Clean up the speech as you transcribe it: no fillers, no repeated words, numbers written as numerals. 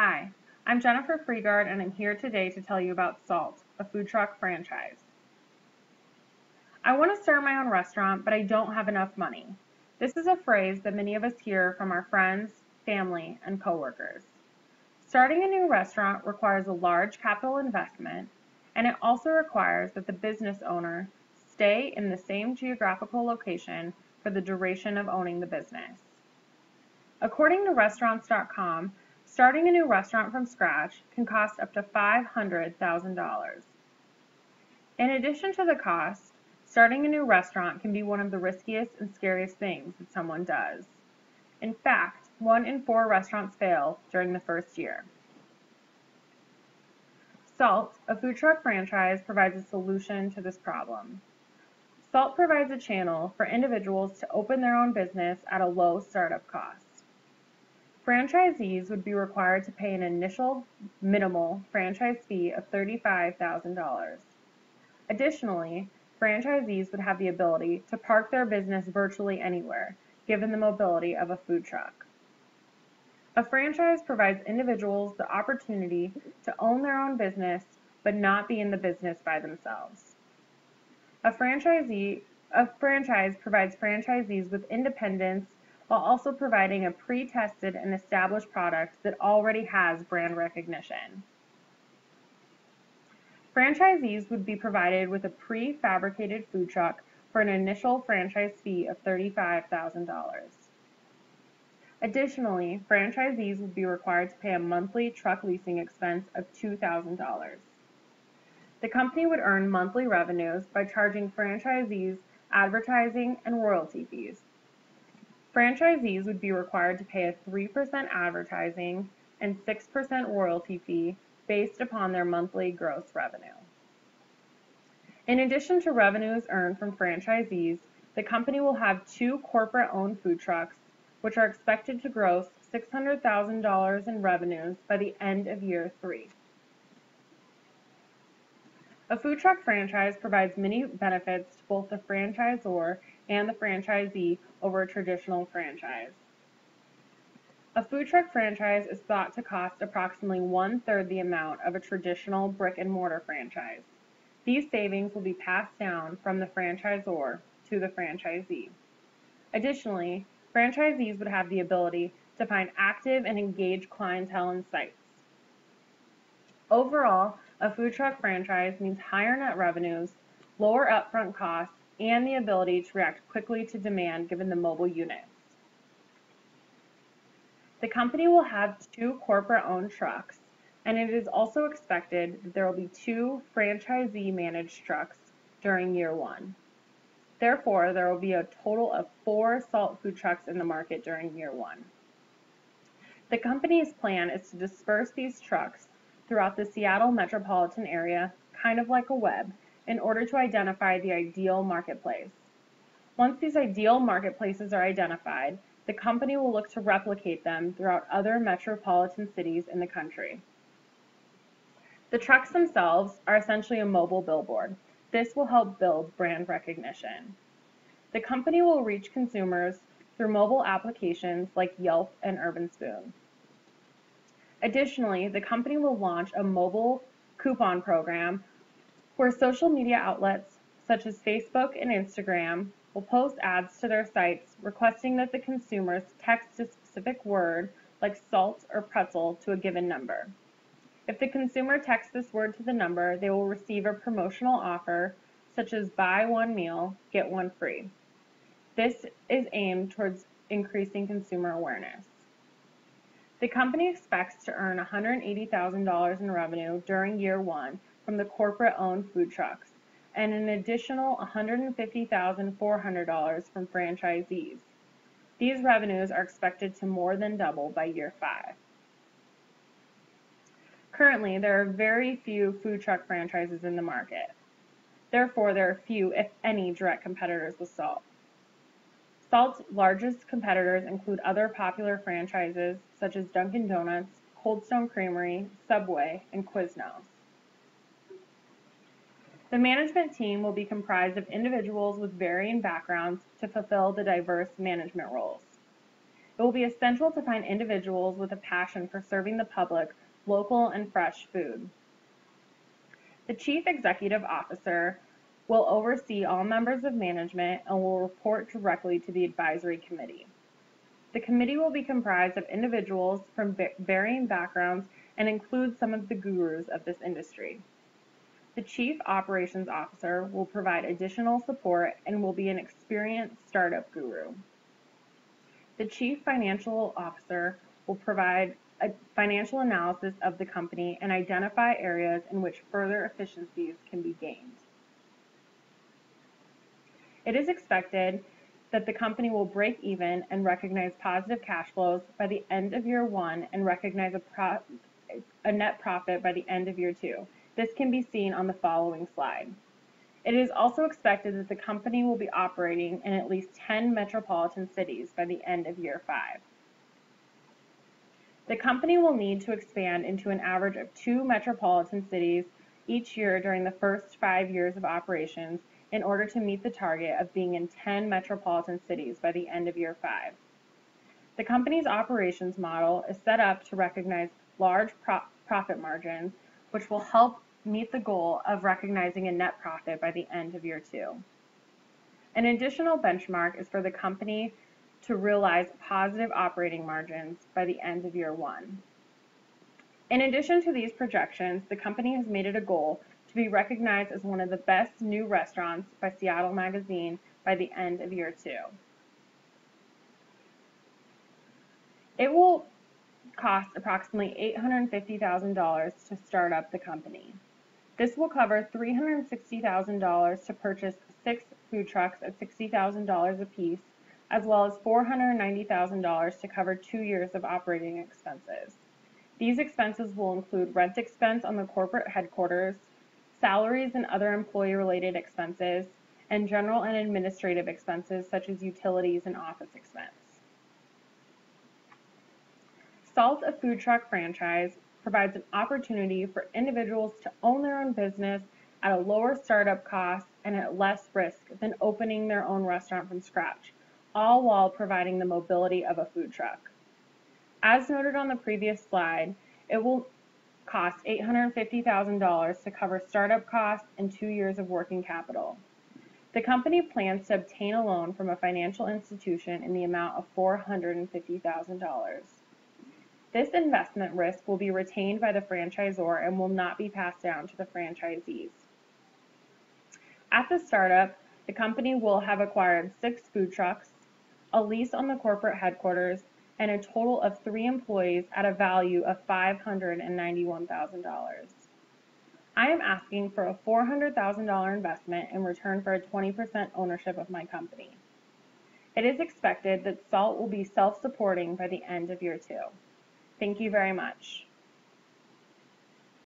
Hi, I'm Jennifer Freegard and I'm here today to tell you about Salt, a food truck franchise. I want to start my own restaurant, but I don't have enough money. This is a phrase that many of us hear from our friends, family, and coworkers. Starting a new restaurant requires a large capital investment, and it also requires that the business owner stay in the same geographical location for the duration of owning the business. According to Restaurants.com, starting a new restaurant from scratch can cost up to $500,000. In addition to the cost, starting a new restaurant can be one of the riskiest and scariest things that someone does. In fact, 1 in 4 restaurants fail during the first year. Salt, a food truck franchise, provides a solution to this problem. Salt provides a channel for individuals to open their own business at a low startup cost. Franchisees would be required to pay an initial minimal franchise fee of $35,000. Additionally, franchisees would have the ability to park their business virtually anywhere, given the mobility of a food truck. A franchise provides individuals the opportunity to own their own business, but not be in the business by themselves. A franchise provides franchisees with independence while also providing a pre-tested and established product that already has brand recognition. Franchisees would be provided with a pre-fabricated food truck for an initial franchise fee of $35,000. Additionally, franchisees would be required to pay a monthly truck leasing expense of $2,000. The company would earn monthly revenues by charging franchisees advertising and royalty fees. Franchisees would be required to pay a 3% advertising and 6% royalty fee based upon their monthly gross revenue. In addition to revenues earned from franchisees, the company will have 2 corporate-owned food trucks, which are expected to gross $600,000 in revenues by the end of year 3. A food truck franchise provides many benefits to both the franchisor and the franchisee over a traditional franchise. A food truck franchise is thought to cost approximately 1/3 the amount of a traditional brick-and-mortar franchise. These savings will be passed down from the franchisor to the franchisee. Additionally, franchisees would have the ability to find active and engaged clientele and sites. Overall, a food truck franchise means higher net revenues, lower upfront costs, and the ability to react quickly to demand given the mobile units. The company will have 2 corporate-owned trucks, and it is also expected that there will be 2 franchisee-managed trucks during year 1. Therefore, there will be a total of 4 Salt food trucks in the market during year 1. The company's plan is to disperse these trucks throughout the Seattle metropolitan area, kind of like a web, in order to identify the ideal marketplace. Once these ideal marketplaces are identified, the company will look to replicate them throughout other metropolitan cities in the country. The trucks themselves are essentially a mobile billboard. This will help build brand recognition. The company will reach consumers through mobile applications like Yelp and Urban Spoon. Additionally, the company will launch a mobile coupon program where social media outlets such as Facebook and Instagram will post ads to their sites requesting that the consumers text a specific word like salt or pretzel to a given number. If the consumer texts this word to the number, they will receive a promotional offer such as buy 1 meal, get 1 free. This is aimed towards increasing consumer awareness. The company expects to earn $180,000 in revenue during year 1 from the corporate-owned food trucks, and an additional $150,400 from franchisees. These revenues are expected to more than double by year 5. Currently, there are very few food truck franchises in the market. Therefore, there are few, if any, direct competitors with Salt. Salt's largest competitors include other popular franchises such as Dunkin' Donuts, Cold Stone Creamery, Subway, and Quiznos. The management team will be comprised of individuals with varying backgrounds to fulfill the diverse management roles. It It will be essential to find individuals with a passion for serving the public local and fresh food. The Chief Executive Officer will oversee all members of management and will report directly to the advisory committee. The committee will be comprised of individuals from varying backgrounds and includes some of the gurus of this industry. The Chief Operations Officer will provide additional support and will be an experienced startup guru. The Chief Financial Officer will provide a financial analysis of the company and identify areas in which further efficiencies can be gained. It is expected that the company will break even and recognize positive cash flows by the end of year 1 and recognize a net profit by the end of year 2. This can be seen on the following slide. It is also expected that the company will be operating in at least 10 metropolitan cities by the end of year 5. The company will need to expand into an average of 2 metropolitan cities each year during the first 5 years of operations in order to meet the target of being in 10 metropolitan cities by the end of year 5. The company's operations model is set up to recognize large profit margins, which will help meet the goal of recognizing a net profit by the end of year 2. An additional benchmark is for the company to realize positive operating margins by the end of year 1. In addition to these projections, the company has made it a goal to be recognized as one of the best new restaurants by Seattle Magazine by the end of year 2. It will cost approximately $850,000 to start up the company. This will cover $360,000 to purchase 6 food trucks at $60,000 apiece, as well as $490,000 to cover 2 years of operating expenses. These expenses will include rent expense on the corporate headquarters, salaries and other employee-related expenses, and general and administrative expenses such as utilities and office expense. SALT, a food truck franchise, provides an opportunity for individuals to own their own business at a lower startup cost and at less risk than opening their own restaurant from scratch, all while providing the mobility of a food truck. As noted on the previous slide, it will cost $850,000 to cover startup costs and 2 years of working capital. The company plans to obtain a loan from a financial institution in the amount of $450,000. This investment risk will be retained by the franchisor and will not be passed down to the franchisees. At the startup, the company will have acquired 6 food trucks, a lease on the corporate headquarters, and a total of 3 employees at a value of $591,000. I am asking for a $400,000 investment in return for a 20% ownership of my company. It is expected that SALT will be self-supporting by the end of year 2. Thank you very much.